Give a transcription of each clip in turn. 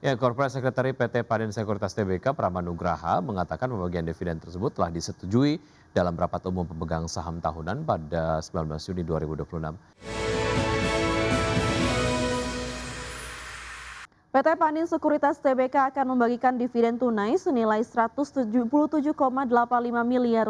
Ya, Corporate Secretary PT Panin Sekuritas Tbk Pramanugraha mengatakan pembagian dividen tersebut telah disetujui dalam rapat umum pemegang saham tahunan pada 19 Juni 2026. PT Panin Sekuritas Tbk akan membagikan dividen tunai senilai Rp177,85 miliar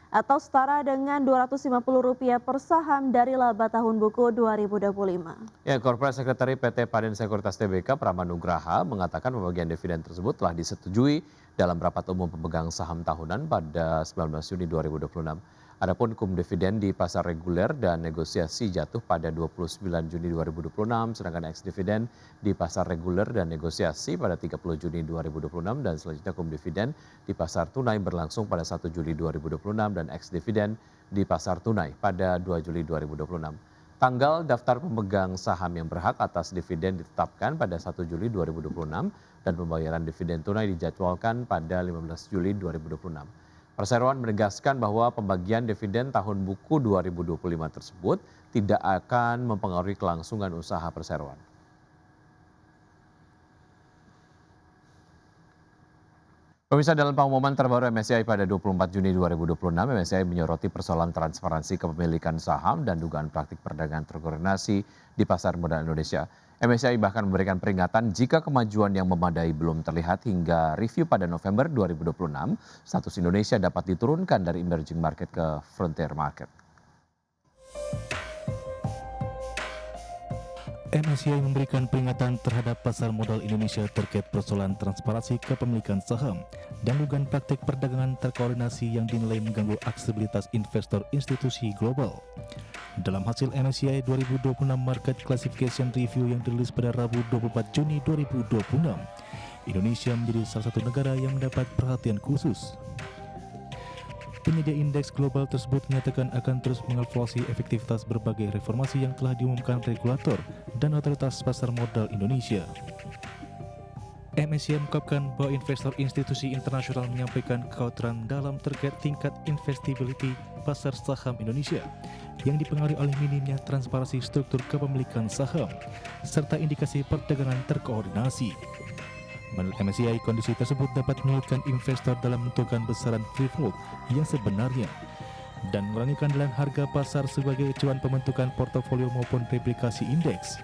atau setara dengan Rp250 per saham dari laba tahun buku 2025. Ya, Corporate Secretary PT Panin Sekuritas Tbk Pramanugraha mengatakan pembagian dividen tersebut telah disetujui dalam rapat umum pemegang saham tahunan pada 19 Juni 2026. Adapun kum dividen di pasar reguler dan negosiasi jatuh pada 29 Juni 2026, sedangkan ex dividen di pasar reguler dan negosiasi pada 30 Juni 2026 dan selanjutnya kum dividen di pasar tunai berlangsung pada 1 Juli 2026 dan ex dividen di pasar tunai pada 2 Juli 2026. Tanggal daftar pemegang saham yang berhak atas dividen ditetapkan pada 1 Juli 2026 dan pembayaran dividen tunai dijadwalkan pada 15 Juli 2026. Perseroan menegaskan bahwa pembagian dividen tahun buku 2025 tersebut tidak akan mempengaruhi kelangsungan usaha perseroan. Pemirsa, dalam pengumuman terbaru MSCI pada 24 Juni 2026, MSCI menyoroti persoalan transparansi kepemilikan saham dan dugaan praktik perdagangan terkoordinasi di pasar modal Indonesia. MSCI bahkan memberikan peringatan jika kemajuan yang memadai belum terlihat hingga review pada November 2026, status Indonesia dapat diturunkan dari emerging market ke frontier market. MSCI memberikan peringatan terhadap pasar modal Indonesia terkait persoalan transparansi kepemilikan saham dan dugaan praktik perdagangan terkoordinasi yang dinilai mengganggu aksesibilitas investor institusi global. Dalam hasil MSCI 2026 Market Classification Review yang dirilis pada Rabu 24 Juni 2026, Indonesia menjadi salah satu negara yang mendapat perhatian khusus. Penyedia indeks global tersebut menyatakan akan terus mengevaluasi efektivitas berbagai reformasi yang telah diumumkan regulator dan otoritas pasar modal Indonesia. MSCI mengungkapkan bahwa investor institusi internasional menyampaikan kekhawatiran dalam terkait tingkat investibility pasar saham Indonesia yang dipengaruhi oleh minimnya transparansi struktur kepemilikan saham serta indikasi perdagangan terkoordinasi. Menurut MSCI, kondisi tersebut dapat menyulitkan investor dalam menentukan besaran free float yang sebenarnya dan mengurangi keandalan harga pasar sebagai acuan pembentukan portofolio maupun replikasi indeks.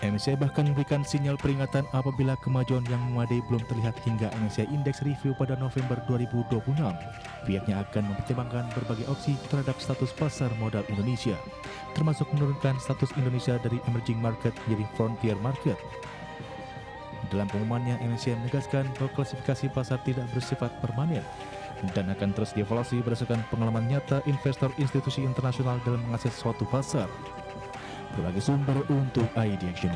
MSCI bahkan memberikan sinyal peringatan apabila kemajuan yang memadai belum terlihat hingga MSCI Index Review pada November 2026. Pihaknya akan mempertimbangkan berbagai opsi terhadap status pasar modal Indonesia, termasuk menurunkan status Indonesia dari emerging market menjadi frontier market. Dalam pengumumannya, MSCI menegaskan bahwa klasifikasi pasar tidak bersifat permanen dan akan terus dievaluasi berdasarkan pengalaman nyata investor institusi internasional dalam mengakses suatu pasar. Berbagai sumber untuk ID Action.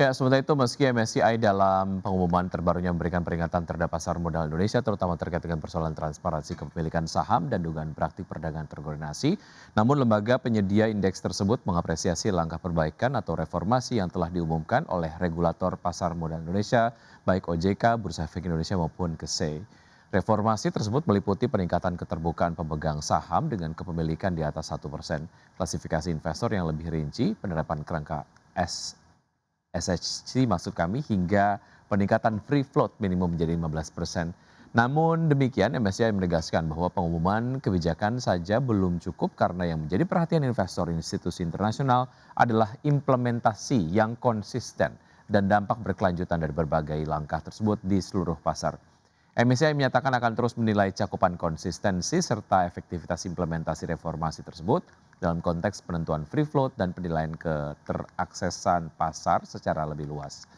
Ya, sementara itu meski MSCI dalam pengumuman terbarunya memberikan peringatan terhadap pasar modal Indonesia terutama terkait dengan persoalan transparansi kepemilikan saham dan dugaan praktik perdagangan terkoordinasi, namun lembaga penyedia indeks tersebut mengapresiasi langkah perbaikan atau reformasi yang telah diumumkan oleh regulator pasar modal Indonesia, baik OJK, Bursa Efek Indonesia maupun KSEI. Reformasi tersebut meliputi peningkatan keterbukaan pemegang saham dengan kepemilikan di atas 1%, klasifikasi investor yang lebih rinci, penerapan kerangka SHC maksud kami hingga peningkatan free float minimum menjadi 15%. Namun demikian MSCI menegaskan bahwa pengumuman kebijakan saja belum cukup karena yang menjadi perhatian investor institusi internasional adalah implementasi yang konsisten dan dampak berkelanjutan dari berbagai langkah tersebut di seluruh pasar. MSCI menyatakan akan terus menilai cakupan konsistensi serta efektivitas implementasi reformasi tersebut dalam konteks penentuan free float dan penilaian keteraksesan pasar secara lebih luas.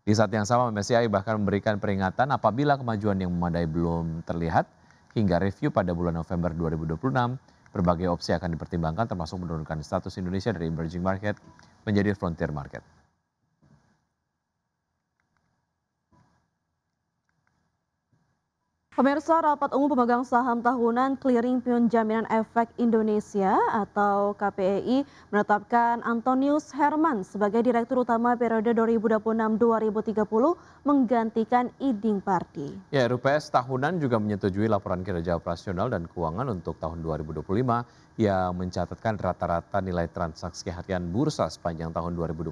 Di saat yang sama, MSCI bahkan memberikan peringatan apabila kemajuan yang memadai belum terlihat hingga review pada bulan November 2026, berbagai opsi akan dipertimbangkan termasuk menurunkan status Indonesia dari emerging market menjadi frontier market. Pemirsa, rapat umum pemegang saham tahunan Clearing Penjaminan Efek Indonesia atau KPEI menetapkan Antonius Herman sebagai Direktur Utama periode 2026-2030 menggantikan Iding Parti. Ya, RUPS tahunan juga menyetujui laporan kinerja operasional dan keuangan untuk tahun 2025 yang mencatatkan rata-rata nilai transaksi harian bursa sepanjang tahun 2025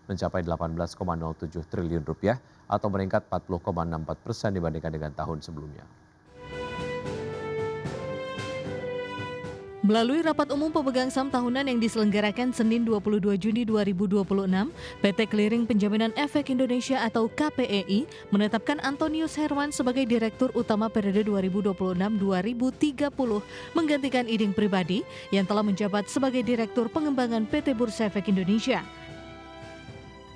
mencapai 18,07 triliun rupiah atau meningkat 40,64% dibandingkan dengan tahun sebelumnya. Melalui rapat umum pemegang saham tahunan yang diselenggarakan Senin 22 Juni 2026, PT Clearing Penjaminan Efek Indonesia atau KPEI menetapkan Antonius Herman sebagai Direktur Utama periode 2026-2030 menggantikan Iding Pribadi yang telah menjabat sebagai Direktur Pengembangan PT Bursa Efek Indonesia.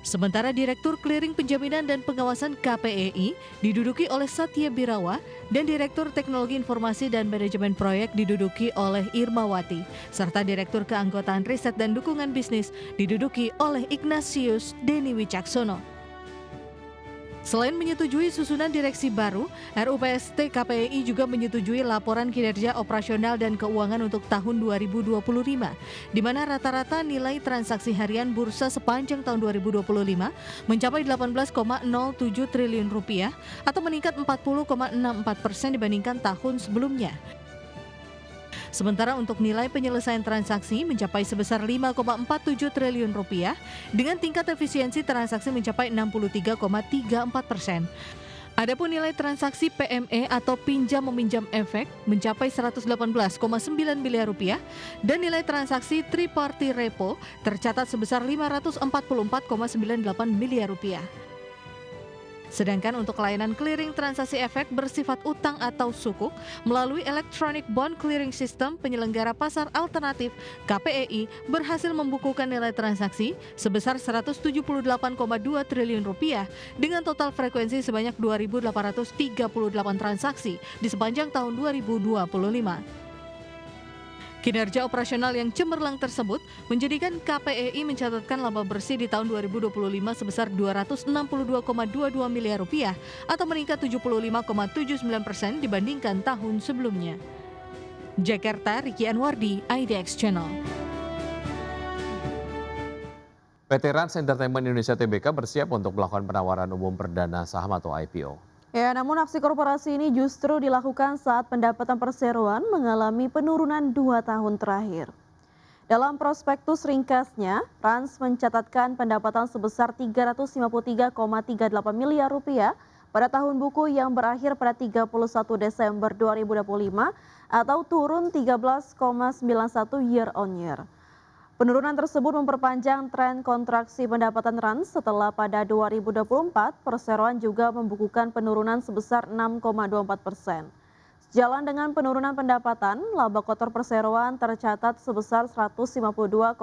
Sementara Direktur Clearing Penjaminan dan Pengawasan KPEI diduduki oleh Satya Birawa dan Direktur Teknologi Informasi dan Manajemen Proyek diduduki oleh Irmawati, serta Direktur Keanggotaan Riset dan Dukungan Bisnis diduduki oleh Ignatius Deni Wicaksono. Selain menyetujui susunan direksi baru, RUPST KPEI juga menyetujui laporan kinerja operasional dan keuangan untuk tahun 2025, di mana rata-rata nilai transaksi harian bursa sepanjang tahun 2025 mencapai 18,07 triliun rupiah atau meningkat 40,64% dibandingkan tahun sebelumnya. Sementara untuk nilai penyelesaian transaksi mencapai sebesar 5,47 triliun rupiah dengan tingkat efisiensi transaksi mencapai 63,34%. Adapun nilai transaksi PME atau pinjam meminjam efek mencapai 118,9 miliar rupiah dan nilai transaksi triparty repo tercatat sebesar 544,98 miliar rupiah. Sedangkan untuk layanan clearing transaksi efek bersifat utang atau sukuk melalui Electronic Bond Clearing System penyelenggara pasar alternatif KPEI berhasil membukukan nilai transaksi sebesar 178,2 triliun rupiah dengan total frekuensi sebanyak 2.838 transaksi di sepanjang tahun 2025. Kinerja operasional yang cemerlang tersebut menjadikan KPEI mencatatkan laba bersih di tahun 2025 sebesar 262,22 miliar rupiah atau meningkat 75,79% dibandingkan tahun sebelumnya. Jakarta, Ricky Anwardi, IDX Channel. PT Rans Entertainment Indonesia Tbk bersiap untuk melakukan penawaran umum perdana saham atau IPO. Ya, namun aksi korporasi ini justru dilakukan saat pendapatan perseroan mengalami penurunan 2 tahun terakhir. Dalam prospektus ringkasnya, Rans mencatatkan pendapatan sebesar 353,38 miliar rupiah pada tahun buku yang berakhir pada 31 Desember 2025 atau turun 13,91 year on year. Penurunan tersebut memperpanjang tren kontraksi pendapatan Rans setelah pada 2024 perseroan juga membukukan penurunan sebesar 6,24%. Sejalan dengan penurunan pendapatan, laba kotor perseroan tercatat sebesar 152,72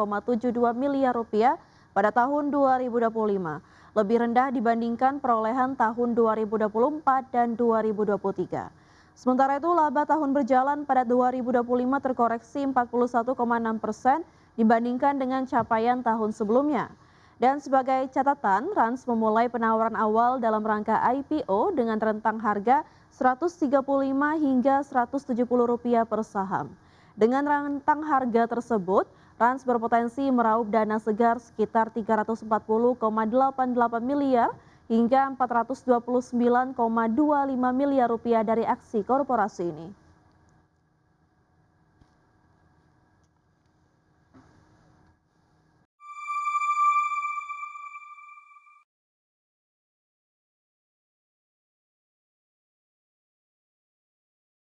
miliar rupiah pada tahun 2025, lebih rendah dibandingkan perolehan tahun 2024 dan 2023. Sementara itu, laba tahun berjalan pada 2025 terkoreksi 41,6% dibandingkan dengan capaian tahun sebelumnya. Dan sebagai catatan, Rans memulai penawaran awal dalam rangka IPO dengan rentang harga Rp135 hingga Rp170 per saham. Dengan rentang harga tersebut, Rans berpotensi meraup dana segar sekitar Rp340,88 miliar hingga Rp429,25 miliar dari aksi korporasi ini.